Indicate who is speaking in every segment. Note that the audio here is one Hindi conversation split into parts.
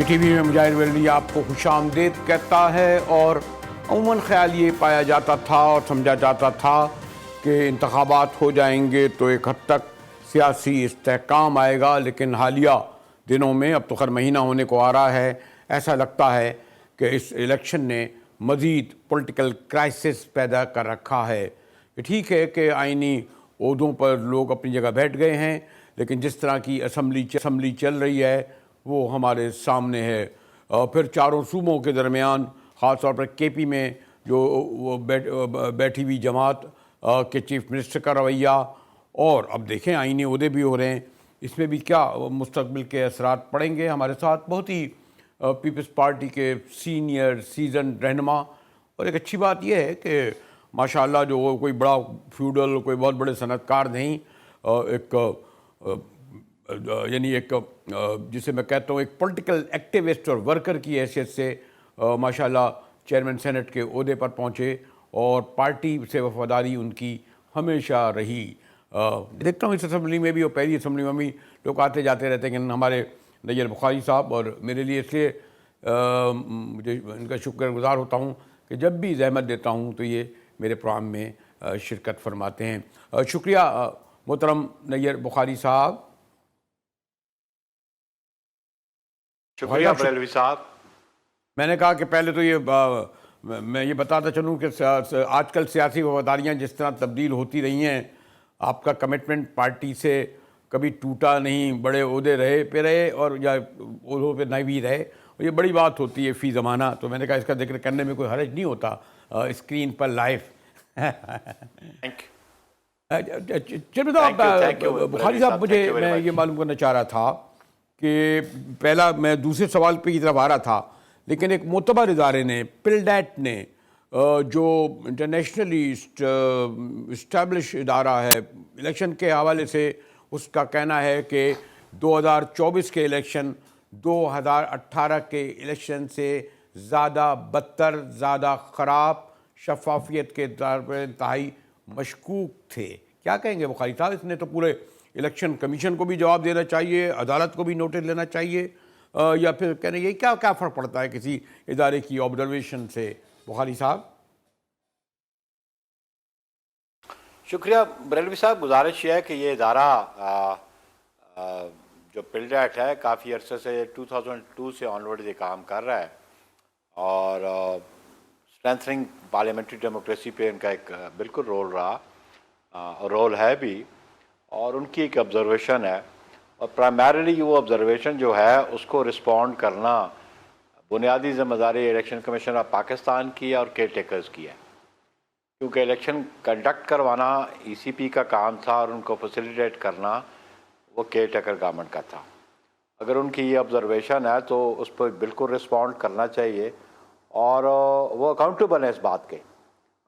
Speaker 1: टीवी में मुजाहिर वली आपको खुशामदीद कहता है। और अमूमन ख्याल ये पाया जाता था और समझा जाता था कि इंतखाबात हो जाएंगे तो एक हद तक सियासी इस्तेहकाम आएगा, लेकिन हालिया दिनों में, अब तो खैर महीना होने को आ रहा है, ऐसा लगता है कि इस इलेक्शन ने मज़ीद पॉलिटिकल क्राइसिस पैदा कर रखा है। ये ठीक है कि आइनी ओहदों पर लोग अपनी जगह बैठ गए हैं, लेकिन जिस तरह की असम्बली चल रही है वो हमारे सामने है। फिर चारों सूबों के दरमियान, ख़ास तौर पर केपी में जो वो बैठी हुई जमात के चीफ मिनिस्टर का रवैया, और अब देखें आईनी ओहदे भी हो रहे हैं, इसमें भी क्या मुस्तकबिल के असरात पड़ेंगे। हमारे साथ बहुत ही पीपल्स पार्टी के सीनियर सीजन रहनुमा, और एक अच्छी बात यह है कि माशाल्लाह जो कोई बड़ा फ्यूडल, कोई बहुत बड़े सनतकार नहीं, यानी एक जिसे मैं कहता हूँ एक पॉलिटिकल एक्टिविस्ट और वर्कर की हैसियत से माशाल्लाह चेयरमैन सेनेट के ओहदे पर पहुँचे, और पार्टी से वफादारी उनकी हमेशा रही। देखता हूँ इस असम्बली में भी, और पहली असम्बली में भी लोग आते जाते रहते हैं, लेकिन हमारे नैयर बुखारी साहब, और मेरे लिए इसलिए मुझे इनका शुक्रगुजार होता हूँ कि जब भी जहमत देता हूँ तो ये मेरे प्रोग्राम में शिरकत फरमाते हैं। शुक्रिया मोहतरम नैयर बुखारी साहब।
Speaker 2: शुक्रिया बरेलवी साहब।
Speaker 1: मैंने कहा कि पहले तो ये मैं ये बताता चलूँ कि आजकल सियासी वफादारियाँ जिस तरह तब्दील होती रही हैं, आपका कमिटमेंट पार्टी से कभी टूटा नहीं, बड़े ओहदे रहे पे रहे और या ओहदों पे नहीं भी रहे, और ये बड़ी बात होती है फ़ी ज़माना। तो मैंने कहा इसका जिक्र करने में कोई हर्ज नहीं होता स्क्रीन पर लाइव। चलिए साहब, बुखारी साहब, मुझे मैं ये मालूम करना चाह रहा था कि पहला मैं दूसरे सवाल पे की तरफ आ रहा था, लेकिन एक मोतबर इदारे ने, पिलडैट ने, जो इंटरनेशनली इस्टेब्लिश इदारा है इलेक्शन के हवाले से, उसका कहना है कि 2024 के इलेक्शन 2018 के इलेक्शन से ज़्यादा बदतर, ज़्यादा ख़राब, शफाफियत के तौर पर इंतहाई मशकूक थे। क्या कहेंगे बुखारी साहब? इसने तो पूरे इलेक्शन कमीशन को भी जवाब देना चाहिए, अदालत को भी नोटिस लेना चाहिए, या फिर कहने ये क्या क्या फ़र्क पड़ता है किसी इदारे की ऑब्जर्वेशन से? बुखारी साहब।
Speaker 2: शुक्रिया बरेलवी साहब। गुजारिश है कि ये इदारा जो पिलडैट है काफ़ी अरसे से 2002 से ऑनवर्ड ये काम कर रहा है, और स्ट्रेंथनिंग पार्लियामेंट्री डेमोक्रेसी पे इनका एक बिल्कुल रोल रहा, रोल है भी, और उनकी एक ऑब्जर्वेशन है, और प्राइमरीली वो ऑब्जर्वेशन जो है उसको रिस्पॉन्ड करना बुनियादी ज़िम्मेदारी इलेक्शन कमीशन ऑफ पाकिस्तान की है और केयर टेकर्स की है, क्योंकि इलेक्शन कंडक्ट करवाना ईसीपी का काम था और उनको फैसिलिटेट करना वो केयर टेकर गवर्नमेंट का था। अगर उनकी ये ऑब्जर्वेशन है तो उस पर बिल्कुल रिस्पॉन्ड करना चाहिए, और वो अकाउंटेबल है इस बात के।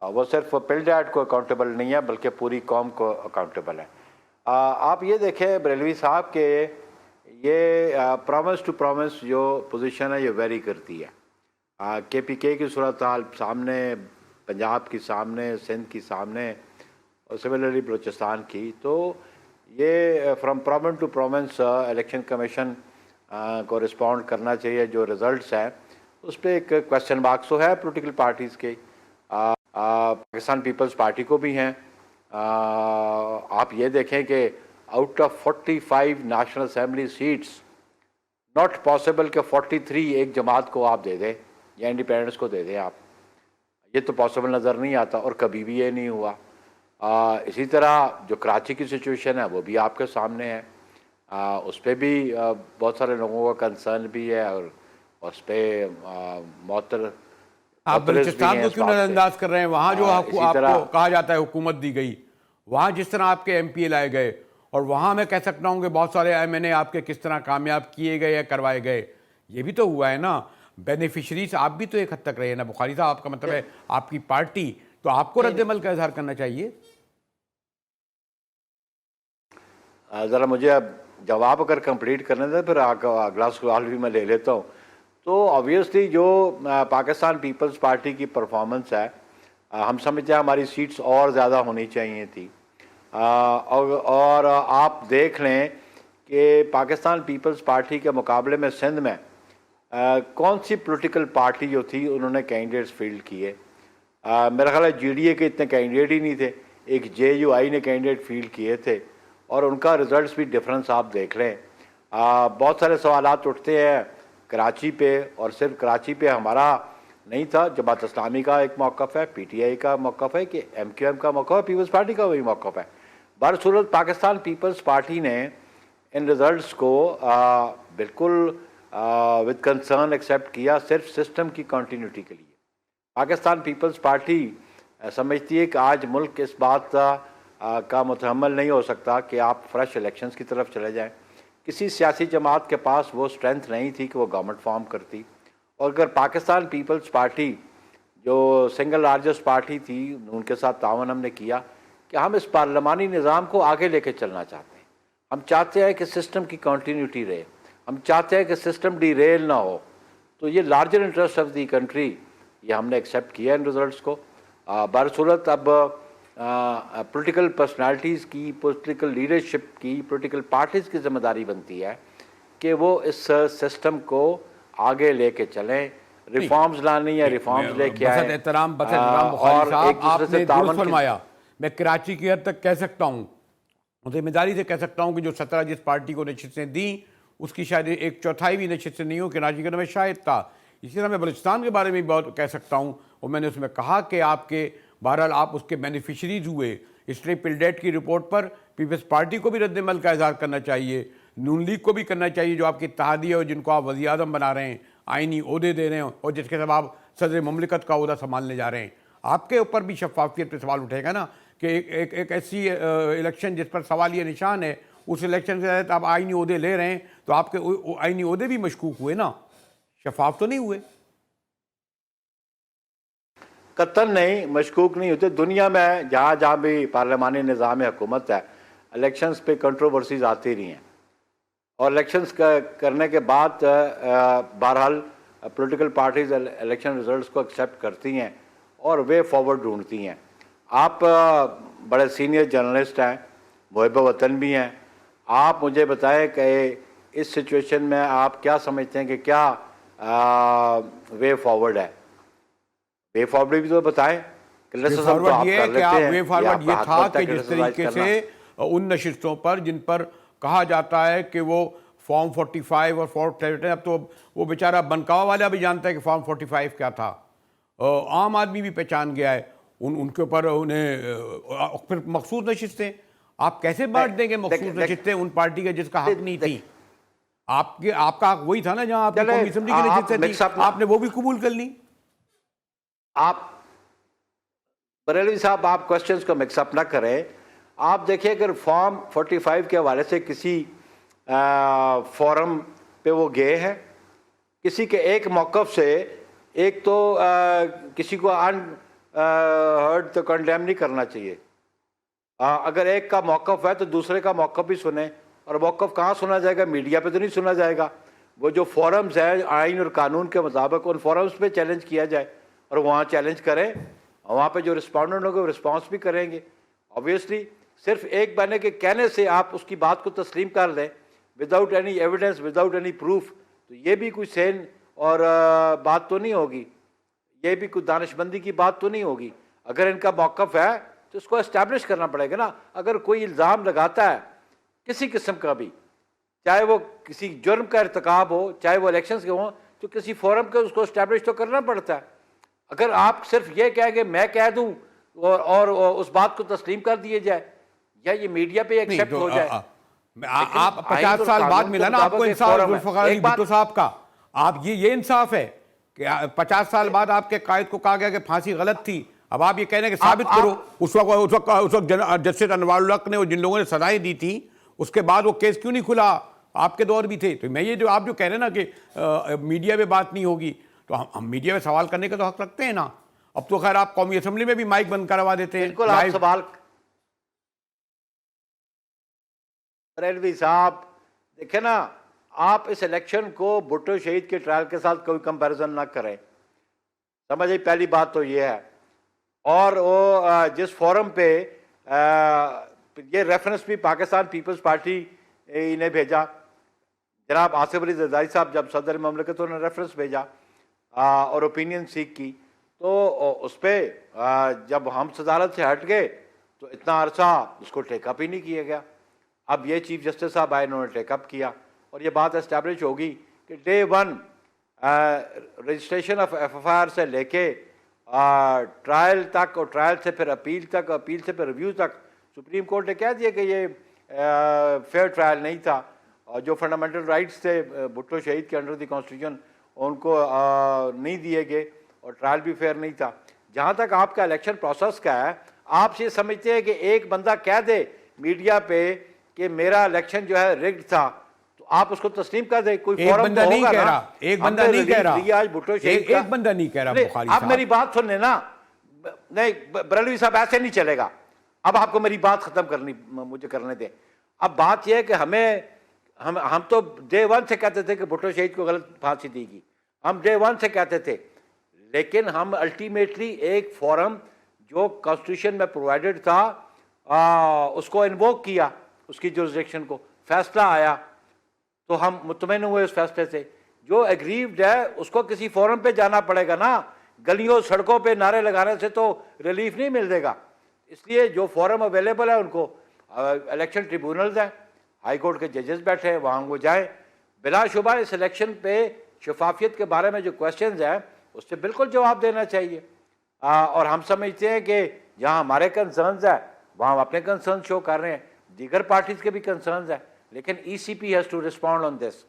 Speaker 2: वो सिर्फ पिलडैट को अकाउंटेबल नहीं है बल्कि पूरी कौम को अकाउंटेबल है। आप ये देखें बरेलवी साहब के ये प्रॉमिस टू प्रॉमिस जो पोजीशन है ये वेरी करती है। केपीके की सूरत हाल सामने, पंजाब की सामने, सिंध की सामने, और सिमिलरली बलूचिस्तान की, तो ये from promise to promise election commission को रिस्पॉन्ड करना चाहिए। जो रिज़ल्ट्स हैं उस पर एक क्वेश्चन मार्क्स तो है पॉलिटिकल पार्टीज़ के, पाकिस्तान पीपल्स पार्टी को भी हैं। आप ये देखें कि out of 45 national assembly seats not possible कि 43 एक जमात को आप दे दें या इंडिपेंडेंस को दे दें आप, ये तो पॉसिबल नज़र नहीं आता, और कभी भी ये नहीं हुआ। इसी तरह जो कराची की सिचुएशन है वो भी आपके सामने है, उस पर भी बहुत सारे लोगों का कंसर्न भी है, और उस पर मौतर
Speaker 1: आप बलूचिस्तान को क्यों नज़रअंदाज कर रहे हैं? वहाँ जो आपको कहा जाता है हुकूमत दी गई, वहाँ जिस तरह आपके एमपीए लाए गए, और वहाँ मैं कह सकता हूँ कि बहुत सारे एमएनए आपके किस तरह कामयाब किए गए या करवाए गए, ये भी तो हुआ है ना। बेनिफिशरीज आप भी तो एक हद तक रहे ना बुखारी साहब। आपका मतलब है आपकी पार्टी, तो आपको रद्दमल का इजहार करना चाहिए।
Speaker 2: ज़रा मुझे अब जवाब अगर कंप्लीट करने दें फिर अगला सवाल भी मैं ले लेता हूँ। तो ऑब्वियसली जो पाकिस्तान पीपल्स पार्टी की परफॉर्मेंस है, हम समझते हैं हमारी सीट्स और ज़्यादा होनी चाहिए थी, और आप देख लें कि पाकिस्तान पीपल्स पार्टी के मुकाबले में सिंध में कौन सी पॉलिटिकल पार्टी जो थी उन्होंने कैंडिडेट्स फील्ड किए। मेरा ख्याल है जीडीए के इतने कैंडिडेट ही नहीं थे, एक जेयूआई ने कैंडिडेट फील्ड किए थे और उनका रिजल्ट्स भी डिफरेंस आप देख लें। बहुत सारे सवालात उठते हैं कराची पे, और सिर्फ कराची पे हमारा नहीं था, जमात इस्लामी का एक मौक़िफ़ है, पीटीआई का मौक़िफ़ है, कि एमक्यूएम का मौक़िफ़ है, पीपल्स पार्टी का वही मौक़िफ़ है। बहरसूरत पाकिस्तान पीपल्स पार्टी ने इन रिज़ल्ट्स को बिल्कुल विद कंसर्न एक्सेप्ट किया, सिर्फ सिस्टम की कंटिन्यूटी के लिए। पाकिस्तान पीपल्स पार्टी समझती है कि आज मुल्क इस बात का मुतहम्मल नहीं हो सकता कि आप फ्रेश इलेक्शंस की तरफ चले जाएं। किसी सियासी जमात के पास वो स्ट्रेंथ नहीं थी कि वो गवर्नमेंट फॉर्म करती, और अगर पाकिस्तान पीपल्स पार्टी जो सिंगल लार्जेस्ट पार्टी थी, उनके साथ तावन हमने किया कि हम इस पार्लिमानी निज़ाम को आगे लेके चलना चाहते हैं। हम चाहते हैं कि सिस्टम की कंटिन्यूटी रहे, हम चाहते हैं कि सिस्टम डीरेल ना हो। तो ये larger interest of the country, ये हमने एक्सेप्ट किया इन रिजल्ट्स को। बहरसूरत अब पॉलिटिकल पर्सनालिटीज़ की, पॉलिटिकल लीडरशिप की, पॉलिटिकल पार्टीज़ की जिम्मेदारी बनती है कि वो इस सिस्टम को आगे लेके चलें, रिफॉर्म्स लानी है, रिफॉर्म्स लेके आए।
Speaker 1: और आपने दुरुस्त फरमाया, मैं कराची की हद तक कह सकता हूँ, जिम्मेदारी से कह सकता हूँ कि जो 17 जिस पार्टी को नशिस्तें दी उसकी शायद एक चौथाई भी नशिस्तें नहीं हो, कराची का में शायद था। इसी तरह मैं बलूचिस्तान के बारे में बहुत कह सकता हूँ, और मैंने उसमें कहा कि आपके बहरहाल आप उसके बेनिफिशरीज हुए। इसलिए पिलडेट की रिपोर्ट पर पीपल्स पार्टी को भी रद्दमल का इजहार करना चाहिए, नून लीग को भी करना चाहिए, जो आपकी इत्तेहादी है और जिनको आप वज़ीर आज़म बना रहे हैं, आइनी ओहदे दे रहे हैं, और जिसके सब आप सदर ममलिकत का ओहदा संभालने जा रहे हैं। आपके ऊपर भी शफाफियत पर सवाल उठेगा ना कि एक ऐसी इलेक्शन जिस पर सवाल ये निशान है, उस इलेक्शन के तहत आप आइनी ओहदे ले रहे हैं, तो आपके आइनी ओहदे भी मशकूक हुए ना, शफाफ तो नहीं हुए।
Speaker 2: कतल नहीं, मशकूक नहीं होते। दुनिया में जहाँ जहाँ भी पार्लिमानी निज़ाम हुकूमत है, इलेक्शंस पे कंट्रोवर्सीज आती रही हैं, और इलेक्शंस करने के बाद बहरहाल पॉलिटिकल पार्टीज इलेक्शन रिजल्ट्स को एक्सेप्ट करती हैं और वे फॉरवर्ड ढूंढती हैं। आप बड़े सीनियर जर्नलिस्ट हैं, मुहिब वतन भी हैं, आप मुझे बताएं कि इस सिचुएशन में आप क्या समझते हैं कि क्या वे फॉरवर्ड है? वे फॉरवर्ड भी तो बताएं।
Speaker 1: वे फॉरवर्ड ये था कि जिस तरीके से उन नशिस्तों पर जिन पर कहा जाता है कि वो फॉर्म 45 और फॉर्म 37, अब तो वो बेचारा बनकावा वाला भी जानता है कि फॉर्म 45 क्या था, आम आदमी भी पहचान गया है, उनके ऊपर उन्हें फिर मखसूस नशिस्तें आप कैसे बांट देंगे? मखसूस नशिस्तें उन पार्टी का जिसका हक नहीं थी। आपका हक वही था ना, जहां आपकी कौमी असेंबली की नशिस्तें थी, आपने वो भी कबूल कर ली।
Speaker 2: आप बरेलवी साहब, आप क्वेश्चंस को मिक्सअप ना करें। आप देखिए, अगर फॉर्म 45 के हवाले से किसी फोरम पे वो गए हैं, किसी के एक मौक़िफ़ से, एक तो किसी को अनहर्ड तो कंडेम नहीं करना चाहिए। अगर एक का मौक़िफ़ है तो दूसरे का मौक़िफ़ भी सुने, और मौक़िफ़ कहाँ सुना जाएगा? मीडिया पे तो नहीं सुना जाएगा। वो जो फोरम्स हैं आइन और कानून के मुताबिक, उन फोरम्स पे चैलेंज किया जाए और वहाँ चैलेंज करें, वहाँ पे जो रिस्पॉन्डेंट होंगे वो रिस्पॉन्स भी करेंगे। ऑब्वियसली सिर्फ एक बने के कहने से आप उसकी बात को तस्लीम कर लें without any evidence, without any proof, तो ये भी कोई सेन और बात तो नहीं होगी, ये भी कोई दानिशमंदी की बात तो नहीं होगी। अगर इनका मौक़िफ़ है तो इसको इस्टेब्लिश करना पड़ेगा ना। अगर कोई इल्ज़ाम लगाता है किसी किस्म का भी, चाहे वो किसी जुर्म का इर्तिकाब हो, चाहे वो इलेक्शंस के हों, तो किसी फोरम के उसको इस्टेब्लिश तो करना पड़ता है। अगर आप सिर्फ ये कहेंगे मैं कह दूं और उस बात को तस्लीम कर दिए जाए, या ये मीडिया पे एक्सेप्ट हो जाए।
Speaker 1: आप 50 साल बाद मिला ना आपको इंसाफ जुल्फ़िकार अली भुट्टो साहब का। आप ये इंसाफ है कि 50 साल बाद आपके कायद को कहा गया कि फांसी गलत थी, अब आप ये कहने के साबित करो। उस वक्त जस्टिस अनवारुल हक ने और जिन लोगों ने सजाएं दी थी, उसके बाद वो केस क्यों नहीं खुला? आपके दौर भी थे। तो मैं ये जो आप जो कह रहे हैं ना कि मीडिया में बात नहीं होगी, तो हम मीडिया में सवाल करने का तो हक रखते हैं ना। अब तो खैर आप कौमी असेंबली में भी माइक बंद करवा देते हैं।
Speaker 2: बिल्कुल, आप सवाल रेलवी साहब देखे ना, आप इस इलेक्शन को भुट्टो शहीद के ट्रायल के साथ कोई कंपैरिजन ना करें, समझिए। पहली बात तो ये है। और वो जिस फोरम पे ये रेफरेंस भी पाकिस्तान पीपल्स पार्टी ने भेजा, जनाब आसिफ अली जरदारी साहब जब सदर ममलिकत उन्होंने रेफरेंस भेजा और ओपिनियन सीख की, तो उस पर जब हम सदारत से हट गए तो इतना अरसा उसको टेकअप ही नहीं किया गया। अब ये चीफ जस्टिस साहब आए, इन्होंने टेकअप किया और ये बात एस्टैब्लिश होगी कि day one registration of FFIR से लेके ट्रायल तक और ट्रायल से फिर अपील तक, अपील से फिर रिव्यू तक सुप्रीम कोर्ट ने कह दिया कि ये फेयर ट्रायल नहीं था और जो फंडामेंटल राइट्स थे भुट्टो शहीद के अंडर द कॉन्स्टिट्यूशन उनको नहीं दिए गए और ट्रायल भी फेयर नहीं था। जहाँ तक आपका इलेक्शन प्रोसेस का है, आप ये समझते हैं कि एक बंदा कह दे मीडिया पे कि मेरा इलेक्शन जो है रिग्ड था तो आप उसको तस्लीम कर दे? कोई
Speaker 1: एक बंदा नहीं कह रहा, एक बंदा नहीं कह रहा,
Speaker 2: आज भुट्टो शहीद
Speaker 1: एक बंदा नहीं कह रहा बुखारी साहब।
Speaker 2: आप मेरी बात सुन लेना, नहीं बरेलवी साहब ऐसे नहीं चलेगा। अब आपको मेरी बात खत्म करनी, मुझे करने दें। अब बात यह है कि हम तो डे वन से कहते थे कि भुट्टो शहीद को गलत फांसी देगी, हम डे वन से कहते थे, लेकिन हम अल्टीमेटली एक फोरम जो कॉन्स्टिट्यूशन में प्रोवाइडेड था उसको इन्वोक किया, उसकी जुरिसडिक्शन को, फैसला आया तो हम मुतमईन हुए उस फैसले से। जो एग्रीव्ड है उसको किसी फोरम पे जाना पड़ेगा ना, गलियों सड़कों पे नारे लगाने से तो रिलीफ नहीं मिल देगा। इसलिए जो फोरम अवेलेबल है उनको इलेक्शन ट्रिब्यूनल्स हैं, हाई कोर्ट के जजेस बैठे हैं, वहाँ वो जाएँ। बिलाशुबा इस इलेक्शन पे शफाफियत के बारे में जो क्वेश्चन हैं उससे बिल्कुल जवाब देना चाहिए। और हम समझते हैं कि जहाँ हमारे कंसर्न्स है वहाँ हम अपने कंसर्न शो कर रहे हैं, दीगर पार्टीज के भी कंसर्न्स हैं, लेकिन ECP has to respond on this.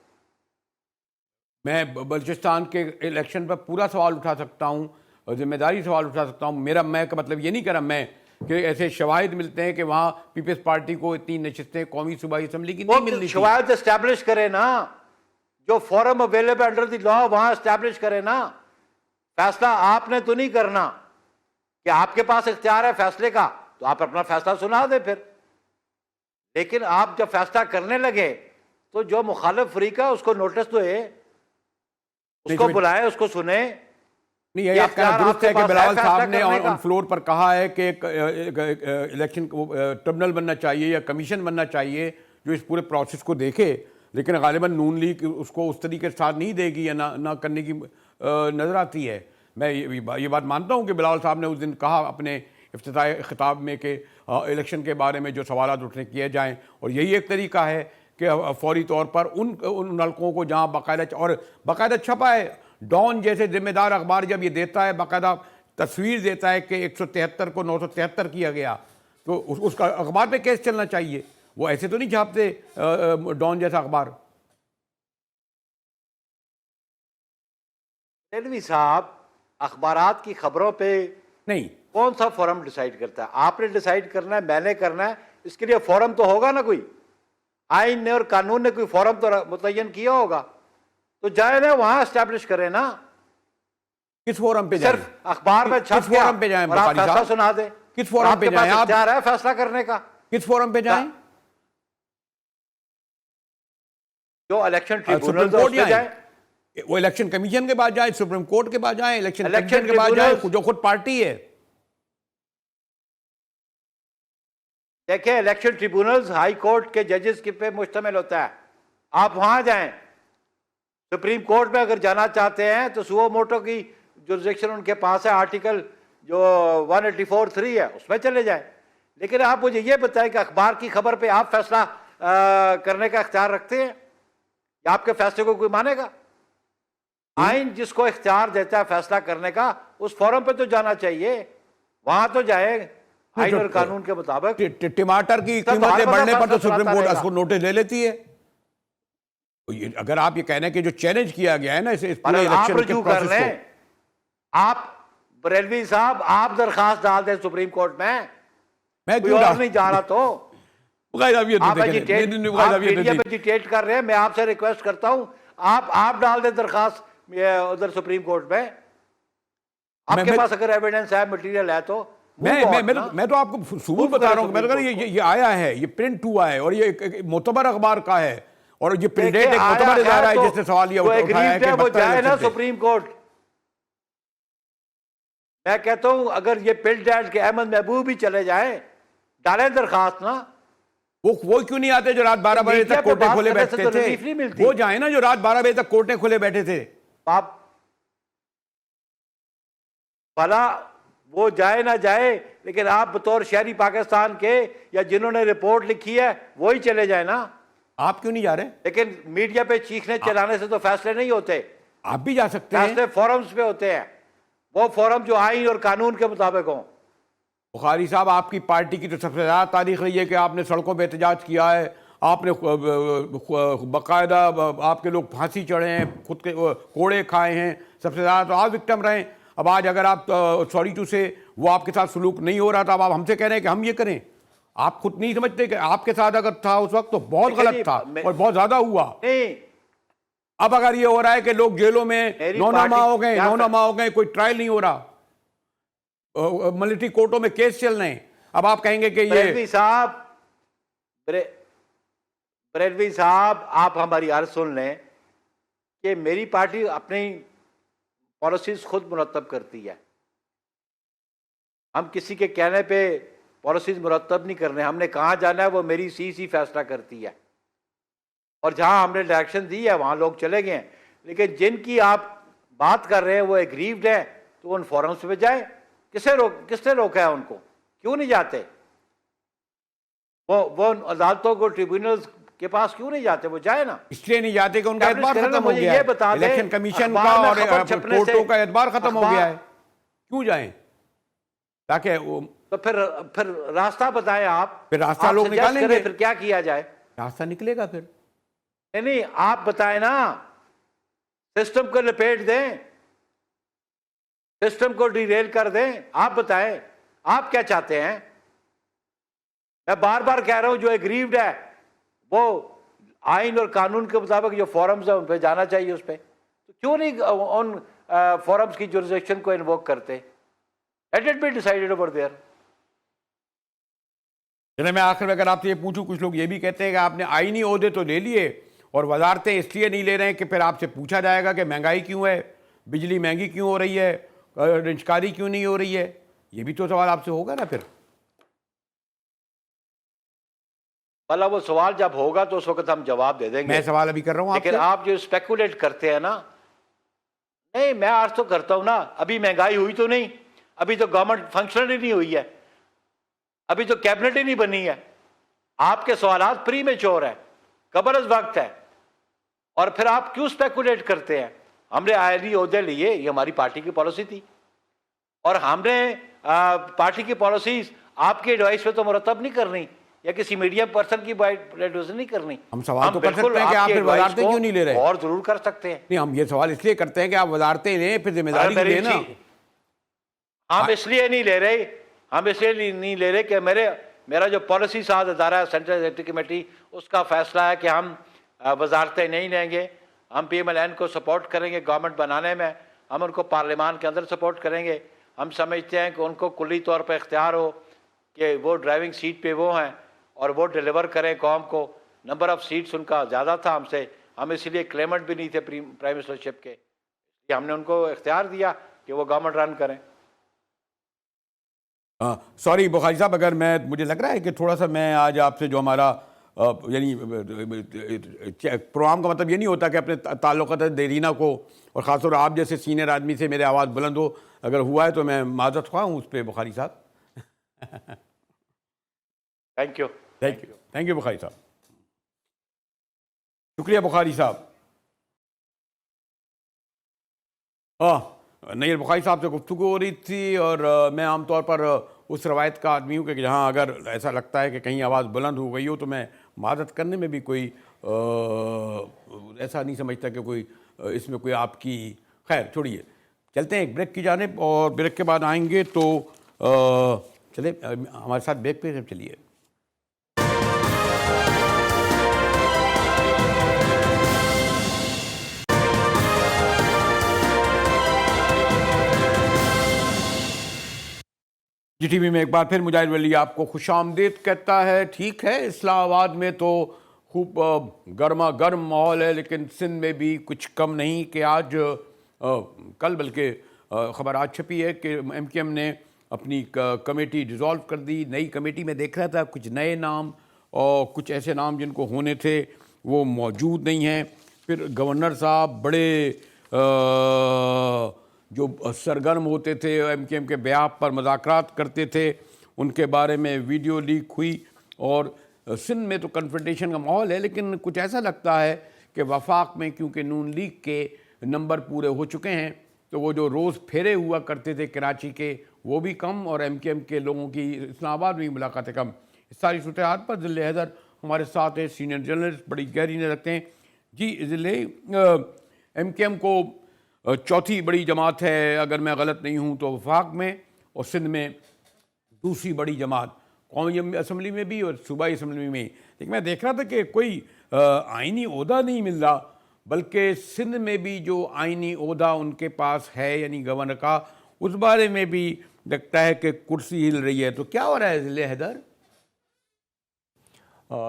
Speaker 1: मैं बलूचिस्तान के इलेक्शन पर पूरा सवाल उठा सकता हूँ और जिम्मेदारी सवाल उठा सकता हूँ। मैं का मतलब ये नहीं कर रहा मैं कि ऐसे शवाहिद मिलते हैं कि वहाँ पीपल्स पार्टी को इतनी नशिस्तें कौमी सूबाई असम्बली की नहीं मिलनी।
Speaker 2: शवाहिद एस्टैब्लिश करे ना, जो forum available under the law वहाँ एस्टैब्लिश करे ना। फैसला आपने तो नहीं करना कि आपके पास इख्तियार है फैसले का, तो आप अपना फैसला सुना दे फिर। लेकिन आप जब फैसला करने लगे तो जो मुखालिफ फरीक है उसको नोटिस दो, उसको बुलाए, उसको सुने।
Speaker 1: नहीं, ये आपका दुरुस्त है कि बिलावल साहब ने ऑन फ्लोर पर कहा है कि एक इलेक्शन ट्रिब्यूनल बनना चाहिए या कमीशन बनना चाहिए जो इस पूरे प्रोसेस को देखे, लेकिन गालिबन नून लीग उसको उस तरीके से साथ नहीं देगी या ना करने की नज़र आती है। मैं ये बात मानता हूँ कि बिलावल साहब ने उस दिन कहा अपने इफ्तिताई खिताब में कि इलेक्शन के बारे में जो सवाल उठने किए जाएँ, और यही एक तरीका है कि फौरी तौर पर उन हलकों को जहाँ बाकायदा छपा है, डॉन जैसे जिम्मेदार अखबार जब ये देता है, बाकायदा तस्वीर देता है कि 173 को 973 किया गया, तो उसका अखबार पे केस चलना चाहिए। वो ऐसे तो नहीं छापते डॉन जैसा अखबार।
Speaker 2: रेलवी साहब, अखबारात की खबरों पे
Speaker 1: नहीं,
Speaker 2: कौन सा फोरम डिसाइड करता है? आपने डिसाइड करना है, मैंने करना है। इसके लिए फोरम तो होगा ना, कोई आइन ने और कानून ने कोई फोरम तो मुतय्यन किया होगा, तो जाए ना वहां एस्टैब्लिश करें ना।
Speaker 1: किस फोरम पे जाए?
Speaker 2: सिर्फ अखबार में छप गया
Speaker 1: फोरम पे जाए
Speaker 2: और आप फैसला सुना दे।
Speaker 1: किस फोरम पे जाए? आप
Speaker 2: जा रहा है फैसला करने का,
Speaker 1: किस फोरम पे जाए?
Speaker 2: जो इलेक्शन ट्रिब्यूनल जाए,
Speaker 1: वो इलेक्शन कमीशन के पास जाए, सुप्रीम कोर्ट के पास जाए, इलेक्शन कमीशन के पास जाए, जो खुद पार्टी है।
Speaker 2: देखिए, इलेक्शन ट्रिब्यूनल्स हाई कोर्ट के जजेस के पे मुश्तमिल होता है। आप वहां जाएं, सुप्रीम कोर्ट में अगर जाना चाहते हैं तो सुओ मोटो की जुरिसडिक्शन उनके पास है, आर्टिकल जो 184(3) है उसमें चले जाएं। लेकिन आप मुझे ये बताएं कि अखबार की खबर पे आप फैसला करने का इख्तियार रखते हैं या आपके फैसले को कोई मानेगा? आइन जिसको इख्तियार देता है फैसला करने का, उस फोरम पे तो जाना चाहिए, वहां तो जाए आइन और कानून के मुताबिक।
Speaker 1: टमाटर की कीमतें बढ़ने पर तो सुप्रीम कोर्ट उसको नोटिस ले लेती है। अगर आप ये कहने के जो चैलेंज किया गया है ना इस पूरे इलेक्शन के प्रोसेस को,
Speaker 2: आप बरेलवी साहब आप दरखास्त डाल दें सुप्रीम कोर्ट में,
Speaker 1: मैं
Speaker 2: कोई और नहीं जा रहा तो
Speaker 1: आप
Speaker 2: एजिटेट कर रहे हैं। मैं आपसे रिक्वेस्ट करता हूं आप डाल दें दरखास्त उधर सुप्रीम कोर्ट में। आपके पास अगर एविडेंस है, मटेरियल है तो
Speaker 1: मैं तो आपको सबूत बता रहा हूँ। मैं तो ये आया है, ये प्रिंट हुआ है और ये मोतबर अखबार का है और ये प्रिंट डेट एक मोतबर इदारा है जिसने सवाल ये उठाया है कि
Speaker 2: वो जाए ना सुप्रीम कोर्ट। मैं कहता हूं अगर ये प्रिंट डेट के अहमद महबूब भी चले जाए, डालें दरखास्त ना,
Speaker 1: वो क्यों नहीं आते जो रात 12 बजे
Speaker 2: मीडिया
Speaker 1: तक
Speaker 2: पे
Speaker 1: कोर्टे
Speaker 2: बात
Speaker 1: खोले
Speaker 2: करने से
Speaker 1: बैठते
Speaker 2: तो
Speaker 1: थे?
Speaker 2: रिलीफ नहीं मिलती।
Speaker 1: वो जाए ना जो रात 12 बजे तक कोर्टे खोले बैठे थे।
Speaker 2: आप भला वो जाए ना जाए, लेकिन आप बतौर शहरी पाकिस्तान के या जिन्होंने रिपोर्ट लिखी है वो ही चले जाए ना।
Speaker 1: आप क्यों नहीं जा रहे?
Speaker 2: लेकिन मीडिया पे चीखने चिल्लाने से तो फैसले नहीं होते।
Speaker 1: आप भी जा सकते हैं।
Speaker 2: फैसले फोरम्स पे होते हैं, वो फोरम जो आइन और कानून के मुताबिक हों।
Speaker 1: बुखारी साहब, आपकी पार्टी की तो सबसे ज़्यादा तारीख रही है कि आपने सड़कों पे एहतजाज किया है, आपने बाकायदा आपके लोग फांसी चढ़े हैं, खुद के कोड़े खाए हैं, सबसे ज़्यादा तो आप विक्टिम रहे। अब आज अगर आप सॉरी टू से वो आपके साथ सलूक नहीं हो रहा था, अब आप हमसे कह रहे हैं कि हम ये करें। आप खुद नहीं समझते कि आपके साथ अगर था उस वक्त तो बहुत गलत था और बहुत ज़्यादा हुआ।
Speaker 2: नहीं,
Speaker 1: अब अगर ये हो रहा है कि लोग जेलों में नौनामा हो गए, कोई ट्रायल नहीं हो रहा, मिलिट्री कोर्टों में केस चल रहे हैं, अब आप कहेंगे कि ये
Speaker 2: बरेलवी साहब आप हमारी अर्ज सुन लें कि मेरी पार्टी अपनी पॉलिसीज खुद मुरतब करती है। हम किसी के कहने पे पॉलिसीज मुरतब नहीं करने। हमने कहाँ जाना है वो मेरी सी फैसला करती है, और जहाँ हमने डायरेक्शन दी है वहाँ लोग चले गए हैं। लेकिन जिनकी आप बात कर रहे हैं वो एग्रीव्ड है, तो उन फोरम्स पे जाए। किसने रोका है उनको? क्यों नहीं जाते? वो अदालतों को, ट्रिब्यूनल्स के पास क्यों नहीं जाते? वो जाए ना।
Speaker 1: इसलिए नहीं जाते कि उनका एतबार खत्म हो गया
Speaker 2: ये बता
Speaker 1: है,
Speaker 2: दें,
Speaker 1: इलेक्शन कमीशन का और कोर्टों का एतबार खत्म हो गया है। क्यों जाएं? ताकि
Speaker 2: तो फिर रास्ता बताएं आप।
Speaker 1: फिर रास्ता लोग निकालेंगे,
Speaker 2: फिर क्या किया जाए?
Speaker 1: रास्ता निकलेगा फिर।
Speaker 2: नहीं, आप बताएं ना, सिस्टम को लपेट दें, सिस्टम को डिरेल कर दें। आप बताएं आप क्या चाहते हैं। मैं बार बार कह रहा हूं जो एग्रीव्ड है वो आइन और कानून के मुताबिक जो फोरम्स है उन पे जाना चाहिए। उस पे तो क्यों नहीं उन फोरम्स की जुरिसडिक्शन को इन्वोक करते? Let it be decided over there.
Speaker 1: मैं आखिर में अगर आपसे ये पूछूं, कुछ लोग ये भी कहते हैं कि आपने आईनी ओहदे तो ले लिए और वजारतें इसलिए नहीं ले रहे हैं कि फिर आपसे पूछा जाएगा कि महंगाई क्यों है, बिजली महंगी क्यों हो रही है, रिंचकारी क्यों नहीं हो रही है। ये भी तो सवाल आपसे होगा ना फिर।
Speaker 2: भला वो सवाल जब होगा तो उस वक्त हम जवाब दे देंगे।
Speaker 1: मैं सवाल अभी कर रहा हूं आपसे।
Speaker 2: लेकिन आप जो स्पेकुलेट करते हैं ना, नहीं मैं आज तो करता हूं ना, अभी महंगाई हुई तो नहीं, अभी तो गवर्नमेंट फंक्शनल ही नहीं हुई है, अभी तो कैबिनेट ही नहीं बनी है। आपके सवालात प्री मेच्योर है, कबल अज़ वक्त है, और फिर आप क्यों स्पेकुलेट करते हैं? हमने आईनी ओहदे लिए, ये हमारी पार्टी की पॉलिसी थी, और हमने पार्टी की पॉलिसीज आपके एडवाइस पे तो मुरतब नहीं करनी या किसी मीडियम पर्सन की एडवाइस नहीं करनी।
Speaker 1: हम सवाल तो कर सकते हैं कि आप फिर वजारतें क्यों नहीं ले रहे?
Speaker 2: और जरूर कर सकते हैं।
Speaker 1: नहीं, हम ये सवाल इसलिए करते हैं कि आप वजारतें लें, फिर जिम्मेदारी लें ना।
Speaker 2: हम इसलिए नहीं ले रहे, हम इसलिए नहीं ले रहे कि मेरा जो पॉलिसी साथ अदारा है सेंट्रल एग्जीक्यूटिव कमेटी, उसका फैसला है कि हम वजारतें नहीं लेंगे। हम PMLN को सपोर्ट करेंगे गवर्नमेंट बनाने में, हम उनको पार्लियामान के अंदर सपोर्ट करेंगे। हम समझते हैं कि उनको कुल्ली तौर पर इख्तियार हो कि वो ड्राइविंग सीट पे वो हैं और वो डिलीवर करें कौम को। नंबर ऑफ़ सीट्स उनका ज़्यादा था हमसे, हम इसलिए क्लेमेंट भी नहीं थे प्राइम मिनिस्टरशिप के, हमने उनको इख्तियार दिया कि वो गवर्नमेंट रन करें।
Speaker 1: सॉरी बुखारी साहब, अगर मुझे लग रहा है कि थोड़ा सा मैं आज आपसे जो हमारा यानी प्रोग्राम का मतलब ये नहीं होता कि अपने ताल्लुक़ात देरीना को और ख़ासतौर आप जैसे सीनियर आदमी से मेरे आवाज़ बुलंद हो, अगर हुआ है तो मैं माज़रत ख्वाह हूँ उस पर बुखारी साहब।
Speaker 2: थैंक यू
Speaker 1: बुखारी साहब, शुक्रिया बुखारी साहब। नैयर बुखारी साहब से गुफ्तगू हो रही थी, और मैं आमतौर पर उस रवायत का आदमी हूँ कि जहाँ अगर ऐसा लगता है कि कहीं आवाज़ बुलंद हो गई हो तो मैं मादत करने में भी कोई ऐसा नहीं समझता कि कोई इसमें कोई आपकी, खैर छोड़िए, चलते हैं एक ब्रेक की जानिब, और ब्रेक के बाद आएंगे तो चले हमारे साथ ब्रेक पे चलिए। GTV में एक बार फिर मुजाहिद वली आपको खुशामदीद कहता है। ठीक है, इस्लामाबाद में तो खूब गर्मा गर्म माहौल है, लेकिन सिंध में भी कुछ कम नहीं कि आज कल बल्कि ख़बर आज छपी है कि MKM ने अपनी कमेटी डिज़ोल्व कर दी। नई कमेटी में देख रहा था कुछ नए नाम और कुछ ऐसे नाम जिनको होने थे वो मौजूद नहीं हैं। फिर गवर्नर साहब बड़े जो सरगर्म होते थे, एमकेएम के ब्याह पर मज़ाकरात करते थे, उनके बारे में वीडियो लीक हुई। और सिंध में तो कन्फ्रंटेशन का माहौल है, लेकिन कुछ ऐसा लगता है कि वफाक में क्योंकि नून लीग के नंबर पूरे हो चुके हैं, तो वो जो रोज़ फेरे हुआ करते थे कराची के, वो भी कम, और एमकेएम के लोगों की इस्लामाबाद में मुलाकातें कम। इस सारी सूरत पर ज़िले हैदर हमारे साथ है, सीनियर जर्नलिस्ट, बड़ी गहरी नज़र रखते हैं। जी ज़िले, एमकेएम को चौथी बड़ी जमात है अगर मैं गलत नहीं हूँ तो वफाक में, और सिंध में दूसरी बड़ी जमात, कौमी असम्बली में भी और सूबाई असम्बली में। लेकिन मैं देख रहा था कि कोई आइनी ओहदा नहीं मिल रहा, बल्कि सिंध में भी जो आइनी ओहदा उनके पास है यानी गवर्नर का, उस बारे में भी लगता है कि कुर्सी हिल रही है। तो क्या हो रहा है ज़िले हैदर?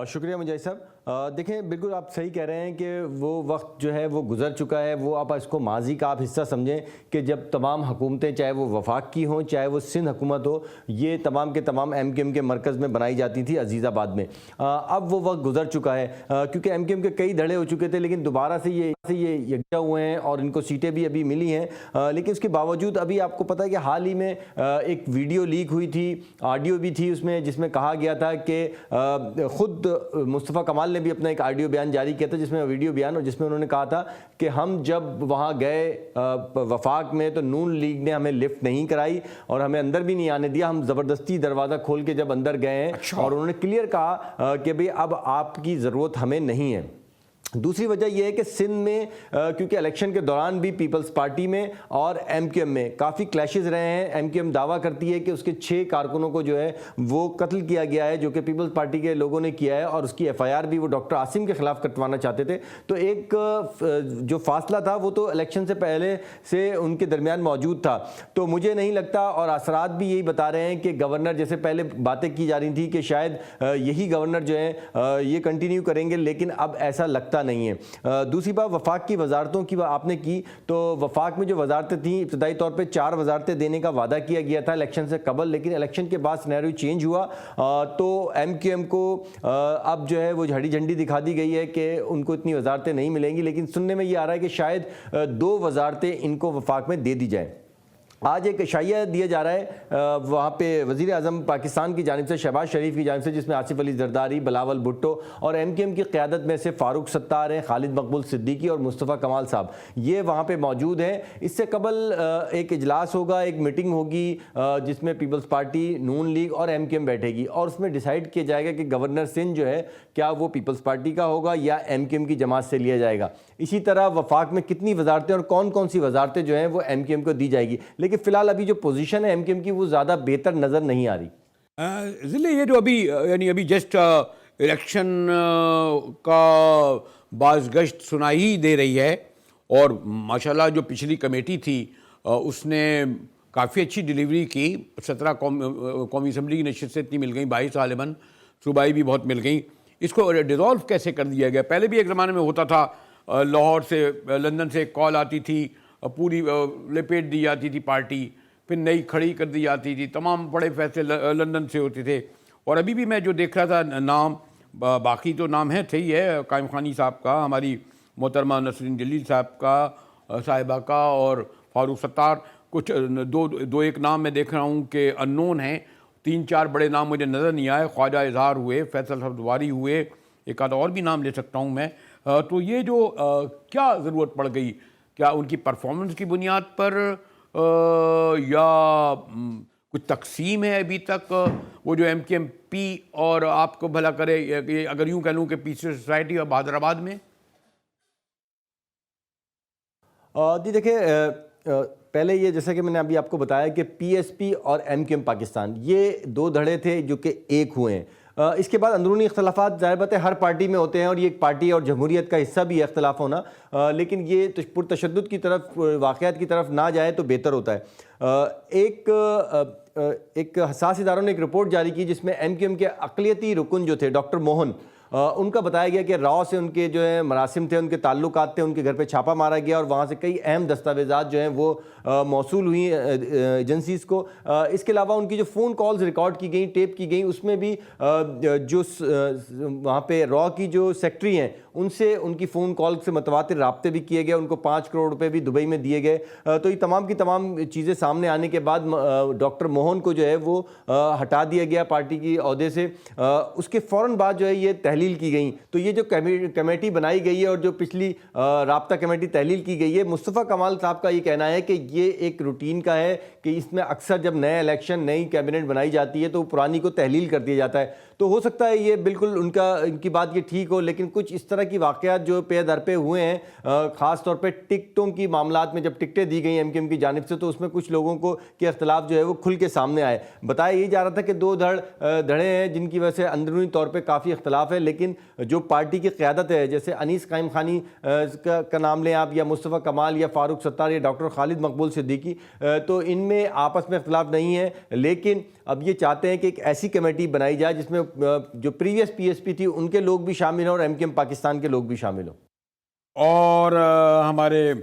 Speaker 3: शुक्रिया मुजाहिद साहब। देखें, बिल्कुल आप सही कह रहे हैं कि वो वक्त जो है वो गुजर चुका है। वो आप इसको माजी का आप हिस्सा समझें कि जब तमाम हुकूमतें, चाहे वो वफाक की हों चाहे वो सिंध हुकूमत हो, ये तमाम के तमाम एमकेएम के मरकज़ में बनाई जाती थी अजीज़ाबाद में। अब वो वक्त गुजर चुका है, क्योंकि एमकेएम के कई धड़े हो चुके थे, लेकिन दोबारा से ये यकजा हुए हैं और इनको सीटें भी अभी मिली हैं। लेकिन उसके बावजूद अभी आपको पता है कि हाल ही में एक वीडियो लीक हुई थी, ऑडियो भी थी उसमें, जिसमें कहा गया था कि ख़ुद मुस्तफ़ा कमाल ने भी अपना एक ऑडियो बयान जारी किया था, जिसमें वीडियो बयान, और जिसमें उन्होंने कहा था कि हम जब वहाँ गए वफाक में तो नून लीग ने हमें लिफ्ट नहीं कराई और हमें अंदर भी नहीं आने दिया, हम ज़बरदस्ती दरवाज़ा खोल के जब अंदर गए हैं।
Speaker 1: अच्छा।
Speaker 3: और उन्होंने क्लियर कहा कि भाई अब आपकी ज़रूरत हमें नहीं है। दूसरी वजह यह है कि सिंध में क्योंकि इलेक्शन के दौरान भी पीपल्स पार्टी में और एमकेएम में काफ़ी क्लैशेस रहे हैं। एमकेएम दावा करती है कि उसके 6 कारकुनों को जो है वो कत्ल किया गया है, जो कि पीपल्स पार्टी के लोगों ने किया है, और उसकी एफआईआर भी वो डॉक्टर आसिम के खिलाफ कटवाना चाहते थे। तो एक जो फासला था वो तो इलेक्शन से पहले से उनके दरमियान मौजूद था। तो मुझे नहीं लगता, और असरात भी यही बता रहे हैं कि गवर्नर, जैसे पहले बातें की जा रही थी कि शायद यही गवर्नर जो है ये कंटिन्यू करेंगे, लेकिन अब ऐसा लगता नहीं है। दूसरी बात, वफाक की वजारतों की आपने की, तो वफाक में जो वजारतें थी, इब्तदाई तौर पे 4 वजारतें देने का वादा किया गया था इलेक्शन से कबल, लेकिन इलेक्शन के बाद सिनेरियो चेंज हुआ। तो एमकेएम को अब जो है वो हरी झंडी दिखा दी गई है कि उनको इतनी वजारतें नहीं मिलेंगी, लेकिन सुनने में ये आ रहा है कि शायद 2 वजारतें इनको वफाक में दे दी जाए। आज एक इशाइया दिया जा रहा है वहाँ पे वज़ीर आज़म पाकिस्तान की जानिब से, शहबाज शरीफ की जानिब से, जिसमें आसिफ अली जरदारी, बिलावल भुट्टो और एमकेएम की क़यादत में से फ़ारूक सत्तार हैं, खालिद मकबूल सिद्दीकी और मुस्तफ़ा कमाल साहब, ये वहाँ पे मौजूद हैं। इससे कबल एक इजलास होगा, एक मीटिंग होगी जिसमें पीपल्स पार्टी, नून लीग और एमकेएम बैठेगी, और उसमें डिसाइड किया जाएगा कि गवर्नर सिंध जो है क्या वो पीपल्स पार्टी का होगा या एमकेएम की जमात से लिया जाएगा। इसी तरह वफाक में कितनी वजारतें और कौन कौन सी वजारतें जो हैं वो एमकेएम को दी जाएगी, लेकिन फिलहाल अभी जो पोजीशन है एमकेएम की वो ज़्यादा बेहतर नज़र नहीं आ रही।
Speaker 1: ज़िले, ये जो अभी यानी अभी जस्ट इलेक्शन का बाज़गश्त सुनाई ही दे रही है, और माशाल्लाह जो पिछली कमेटी थी उसने काफ़ी अच्छी डिलीवरी की। 17 कौमी असम्बली की नशिस्त से इतनी मिल गई, 22 गालिबन सूबाई भी बहुत मिल गई। इसको डिज़ोल्व कैसे कर दिया गया? पहले भी एक ज़माने में होता था, लाहौर से, लंदन से कॉल आती थी, पूरी लपेट दी जाती थी पार्टी, फिर नई खड़ी कर दी जाती थी, तमाम बड़े फैसले लंदन से होते थे। और अभी भी मैं जो देख रहा था नाम, बाकी तो नाम है थे ही है, कायम खानी साहब का, हमारी मोहतरमा नसरीन जलील साहब का, साहिबा का, और फारूक सत्तार, कुछ दो एक नाम मैं देख रहा हूँ कि अननोन हैं। 3-4 बड़े नाम मुझे नज़र नहीं आए। ख्वाजा इजहार हुए, फैसल हफ्तवारी हुए, एक आधा और भी नाम ले सकता हूँ मैं। तो ये जो क्या ज़रूरत पड़ गई, क्या उनकी परफॉर्मेंस की बुनियाद पर या कुछ तकसीम है अभी तक? वो जो एमकेएम पी और आपको भला करे, अगर यूँ कह लूँ कि पीसफुल सोसाइटी और हैदराबाद में।
Speaker 3: जी देखिए, पहले ये जैसा कि मैंने अभी आपको बताया कि पीएसपी और एमकेएम पाकिस्तान, ये 2 धड़े थे जो कि एक हुए हैं। इसके बाद अंदरूनी इख्तलाफात ज़ाहिर बात है हर पार्टी में होते हैं, और ये एक पार्टी और जमहूरियत का हिस्सा भी है इख्तलाफ होना, लेकिन ये पुरतशद्दुद की तरफ, वाक़यात की तरफ ना जाए तो बेहतर होता है। एक हसास इदारों ने एक रिपोर्ट जारी की जिसमें एमकेएम के अक़लियती रुकन जो थे, डॉक्टर मोहन, उनका बताया गया कि रॉ से उनके जो है मरासिम थे, उनके ताल्लुकात थे, उनके घर पे छापा मारा गया और वहाँ से कई अहम दस्तावेजात जो हैं वो मौसूल हुई एजेंसीज़ को। इसके अलावा उनकी जो फ़ोन कॉल्स रिकॉर्ड की गई, टेप की गई, उसमें भी जो वहाँ पे रॉ की जो सेक्रेटरी हैं उनसे उनकी फ़ोन कॉल से मतवातिर राब्ते भी किए गए, उनको 5 करोड़ रुपए भी दुबई में दिए गए। तो ये तमाम की तमाम चीज़ें सामने आने के बाद डॉक्टर मोहन को जो है वो हटा दिया गया पार्टी की ओहदे से। उसके फ़ौरन बाद जो है ये तहलील की गई। तो ये जो कमेटी बनाई गई है और जो पिछली राब्ता कमेटी तहलील की गई है, मुस्तफ़ा कमाल साहब का ये कहना है कि ये एक रूटीन का है कि इसमें अक्सर जब नए इलेक्शन, नई कैबिनेट बनाई जाती है तो पुरानी को तहलील कर दिया जाता है। तो हो सकता है ये बिल्कुल इनकी बात ये ठीक हो, लेकिन कुछ इस तरह की वाक़यात जो पे दर पे हुए हैं, ख़ास तौर पे टिकटों की मामलात में जब टिकटें दी गई एमकेएम की जानिब से, तो उसमें कुछ लोगों को के अख्तिलाफ जो है वो खुल के सामने आए। बताया ये जा रहा था कि दो धड़े हैं जिनकी वजह से अंदरूनी तौर पर काफ़ी अख्तिलाफ है, लेकिन जो पार्टी की क़यादत है, जैसे अनीस कायम खानी का नाम लें आप, या मुस्तफ़ा कमाल या फ़ारूक सत्तार या डॉक्टर खालिद मकबूल सिद्दीकी, तो इनमें आपस में अख्तिलाफ नहीं है। लेकिन अब ये चाहते हैं कि एक ऐसी कमेटी बनाई जाए जिसमें जो प्रीवियस पीएसपी थी उनके लोग भी शामिल हों और एमकेएम पाकिस्तान के लोग भी शामिल हों।
Speaker 1: और हमारे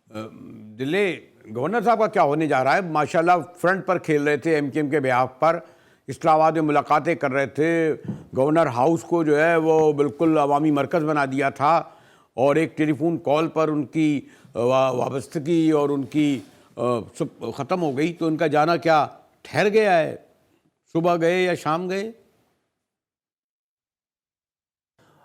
Speaker 1: दिल्ली गवर्नर साहब का क्या होने जा रहा है? माशाल्लाह फ्रंट पर खेल रहे थे एमकेएम के बिहाफ पर, इस्लामाबाद में मुलाकातें कर रहे थे, गवर्नर हाउस को जो है वो बिल्कुल अवामी मरकज़ बना दिया था, और एक टेलीफोन कॉल पर उनकी वाबस्तगी और उनकी सब ख़त्म हो गई। तो उनका जाना क्या ठहर गया है? सुबह गए या शाम गए?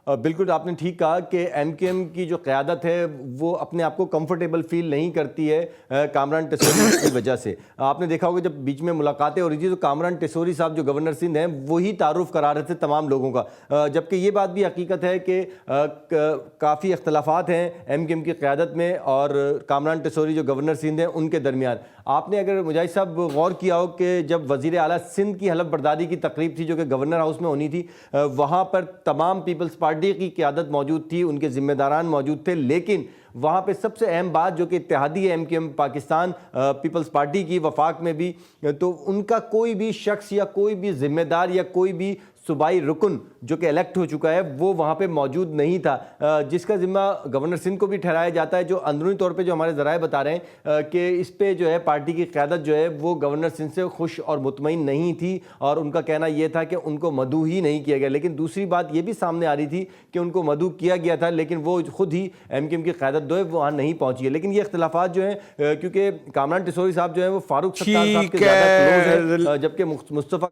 Speaker 3: बिल्कुल आपने ठीक कहा कि एमकेएम की जो क़यादत है वो अपने आप को कंफर्टेबल फील नहीं करती है कामरान टेसोरी की वजह से। आपने देखा होगा जब बीच में मुलाकातें हो रही थी तो कामरान टेसोरी साहब जो गवर्नर सिंध हैं वही तारुफ करा रहे थे तमाम लोगों का, जबकि ये बात भी हकीकत है कि काफ़ी अख्तलाफात हैं एमकेएम की क़यादत में और कामरान टेसोरी जो गवर्नर सिंध हैं उनके दरमियान। आपने अगर मुजाहिद साहब गौर किया हो कि जब वज़ीर आला सिंध की हलफ बर्दारी की तकरीब थी जो कि गवर्नर हाउस में होनी थी, वहाँ पर तमाम पीपल्स पार्टी की क़यादत मौजूद थी, उनके ज़िम्मेदारान मौजूद थे, लेकिन वहाँ पे सबसे अहम बात जो कि इत्तेहादी है एमकेएम पाकिस्तान पीपल्स पार्टी की वफाक में भी, तो उनका कोई भी शख्स या कोई भी ज़िम्मेदार या कोई भी सूबाई रुकन जो कि इलेक्ट हो चुका है वो वहाँ पे मौजूद नहीं था, जिसका ज़िम्मा गवर्नर सिंध को भी ठहराया जाता है। जो अंदरूनी तौर पे जो हमारे ज़राए बता रहे हैं कि इस पे जो है पार्टी की क़यादत जो है वो गवर्नर सिंध से खुश और मुतमईन नहीं थी, और उनका कहना ये था कि उनको मदऊ ही नहीं किया गया। लेकिन दूसरी बात ये भी सामने आ रही थी कि उनको मदऊ किया गया था, लेकिन वो खुद ही एमकेएम की क़यादत जो है वहाँ नहीं पहुँची है। लेकिन ये इख्तिलाफात जो हैं क्योंकि कामरान टेसोरी साहब जो है वो फारूक सत्तार साहब के ज़्यादा क्लोज है, जबकि मुस्तफ़ा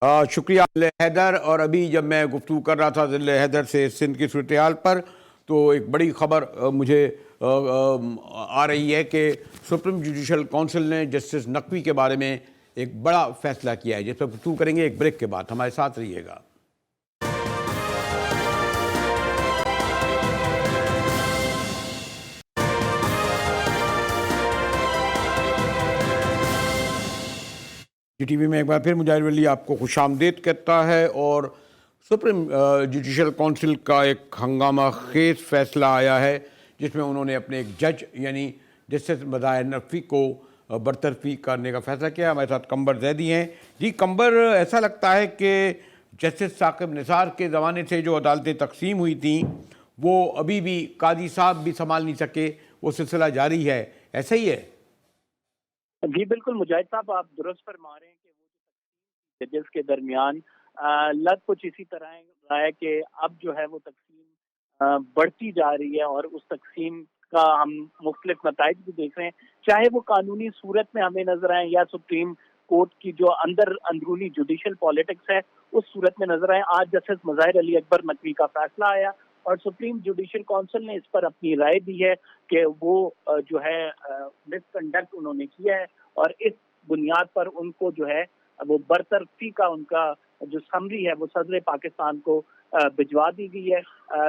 Speaker 1: शुक्रिया ज़िले हैदर। और अभी जब मैं गुफ्तगू कर रहा था ज़िले हैदर से सिंध की सूरत हाल पर, तो एक बड़ी ख़बर मुझे आ रही है कि सुप्रीम जुडिशल काउंसिल ने जस्टिस नकवी के बारे में एक बड़ा फ़ैसला किया है, जिस पर गुफ्तगू करेंगे एक ब्रेक के बाद। हमारे साथ रहिएगा। टीवी में एक बार फिर मुजाहिर वली आपको खुशामदीद कहता है। और सुप्रीम जुडिशल काउंसिल का एक हंगामा खेज फैसला आया है जिसमें उन्होंने अपने एक जज यानी जस्टिस मज़ाहिर नकवी को बरतरफी करने का फैसला किया। हमारे साथ कंबर जैदी हैं। जी कंबर, ऐसा लगता है कि जस्टिस साकिब निसार के ज़माने से जो अदालतें तकसीम हुई थी वो अभी भी काजी साहब भी संभाल नहीं सके, वो सिलसिला जारी है, ऐसा ही है?
Speaker 4: जी बिल्कुल मुजाहिद साहब, आप दुरुस्त फरमा रहे हैं कि वो जजेस के दरमियान लग कुछ इसी तरह रहा है कि अब जो है वो तकसीम बढ़ती जा रही है, और उस तकसीम का हम मुख्तलिफ नताइज भी देख रहे हैं, चाहे वो कानूनी सूरत में हमें नजर आए या सुप्रीम कोर्ट की जो अंदरूनी जुडिशल पॉलिटिक्स है उस सूरत में नजर आए। आज जस्टिस मज़ाहिर अली अकबर नकवी का फैसला आया और सुप्रीम जुडिशल काउंसिल ने इस पर अपनी राय दी है कि वो जो है मिसकंडक्ट उन्होंने किया है, और इस बुनियाद पर उनको जो है वो बरतरफी का उनका जो समरी है वो सदर पाकिस्तान को भिजवा दी गई है।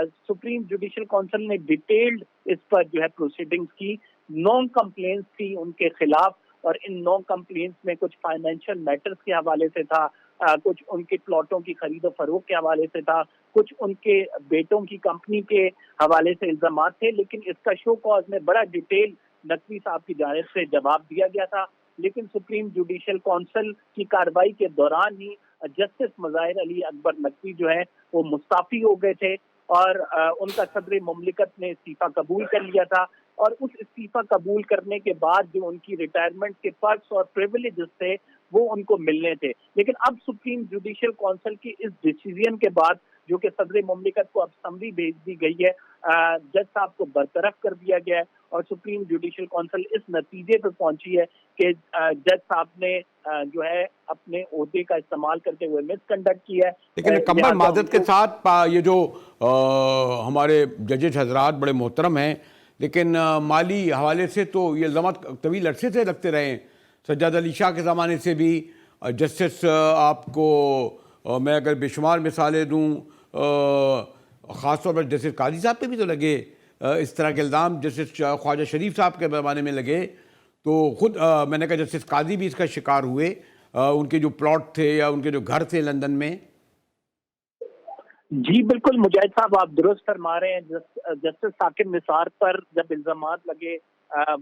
Speaker 4: सुप्रीम जुडिशल काउंसिल ने डिटेल्ड इस पर जो है प्रोसीडिंग्स की, 9 कंप्लेंट्स थी उनके खिलाफ, और इन 9 कंप्लेंट्स में कुछ फाइनेंशियल मैटर्स के हवाले से था, कुछ उनके प्लॉटों की खरीदो फरोख्त के हवाले से था, कुछ उनके बेटों की कंपनी के हवाले से इल्जामात थे। लेकिन इसका शो कॉज में बड़ा डिटेल नकवी साहब की जानिब से जवाब दिया गया था। लेकिन सुप्रीम जुडिशल काउंसिल की कार्रवाई के दौरान ही जस्टिस मुज़ाहिर अली अकबर नकवी जो है वो मुस्ताफी हो गए थे और उनका सदर मुमलिकत ने इस्तीफा कबूल कर लिया था। और उस इस्तीफा कबूल करने के बाद जो उनकी रिटायरमेंट के पर्क्स और प्रिविलेजेस थे वो उनको मिलने थे। लेकिन अब सुप्रीम जुडिशियल काउंसिल की इस डिसीजन के बाद जो कि सदर मुमलिकत को अब समरी भेज दी गई है, जज साहब को बरतरफ कर दिया गया है और सुप्रीम जुडिशियल काउंसिल इस नतीजे पर पहुंची है कि जज साहब ने जो है अपने ओहदे का इस्तेमाल करते हुए मिसकंडक्ट किया है।
Speaker 1: लेकिन कमर
Speaker 4: लिहाजा
Speaker 1: माजरत के
Speaker 4: उनको-
Speaker 1: साथ ये जो हमारे जजेज हजरात बड़े मोहतरम हैं, लेकिन माली हवाले से तो ये इल्ज़ामात तवील अरसे से लगते रहे हैं। सज्जाद अली शाह के ज़माने से भी जस्टिस आपको मैं अगर बेशुमार मिसालें दूँ, ख़ासतौर पर जस्टिस काजी साहब पे भी तो लगे इस तरह के इल्ज़ाम, जस्टिस ख्वाजा शरीफ साहब के ज़माने में लगे। तो ख़ुद मैंने कहा जस्टिस काजी भी इसका शिकार हुए, उनके जो प्लॉट थे या उनके जो घर थे लंदन में।
Speaker 4: जी बिल्कुल मुजाहिद साहब, आप दुरुस्त फरमा रहे हैं। जस्टिस साकिब निसार पर जब इल्जामात लगे,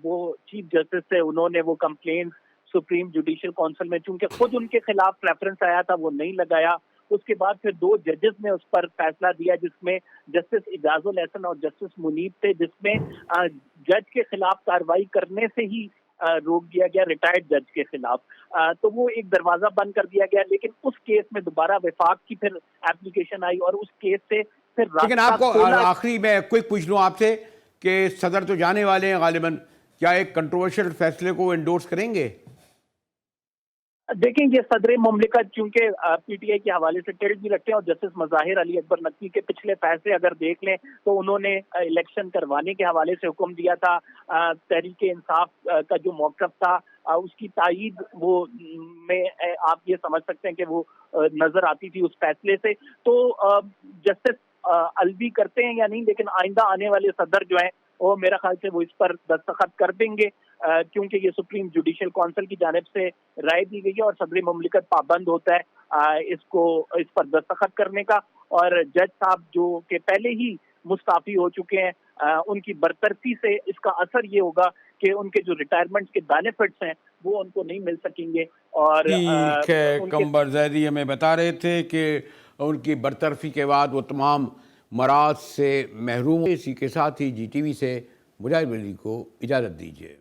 Speaker 4: वो चीफ जस्टिस थे, उन्होंने वो कंप्लेंट सुप्रीम जुडिशियल काउंसिल में चूंकि खुद उनके खिलाफ रेफरेंस आया था वो नहीं लगाया। उसके बाद फिर 2 जजेस ने उस पर फैसला दिया जिसमें जस्टिस इजाजुल हसन और जस्टिस मुनीब थे, जिसमें जज के खिलाफ कार्रवाई करने से ही रोक दिया गया, रिटायर्ड जज के खिलाफ। तो वो एक दरवाजा बंद कर दिया गया। लेकिन उस केस में दोबारा विफाक की फिर एप्लीकेशन आई और उस केस से फिर
Speaker 1: लेकिन
Speaker 4: रास्ता
Speaker 1: आपको
Speaker 4: खोला।
Speaker 1: आखिरी में क्विक पूछ लूँ आपसे कि सदर तो जाने वाले हैं गालिबन, क्या एक कंट्रोवर्शियल फैसले को एंडोर्स करेंगे?
Speaker 4: देखें, ये सदर मुमलिकत चूंकि पीटीआई के हवाले से टिल्ट भी रखते हैं और जस्टिस मुज़ाहिर अली अकबर नकवी के पिछले फैसले अगर देख लें तो उन्होंने इलेक्शन करवाने के हवाले से हुक्म दिया था। तहरीक इंसाफ का जो मौक़िफ़ था उसकी तायीद वो में आप ये समझ सकते हैं कि वो नजर आती थी उस फैसले से। तो जस्टिस अलवी करते हैं या नहीं, लेकिन आइंदा आने वाले सदर जो है वो मेरा ख्याल से वो इस पर दस्तखत कर देंगे, क्योंकि ये सुप्रीम जुडिशियल काउंसिल की जानिब से राय दी गई है और सदर मुमलिकत पाबंद होता है इस पर दस्तखत करने का। और जज साहब जो कि पहले ही मुस्ताफी हो चुके हैं, उनकी बरतरफी से इसका असर ये होगा कि उनके जो रिटायरमेंट के बेनिफिट्स हैं वो उनको नहीं मिल सकेंगे। और
Speaker 1: ठीक है, कंबर जैदी हमें बता रहे थे कि उनकी बरतरफी के बाद वो तमाम मराज से महरूम। इसी के साथ ही GTV से मुजाहिद अली को इजाज़त दीजिए।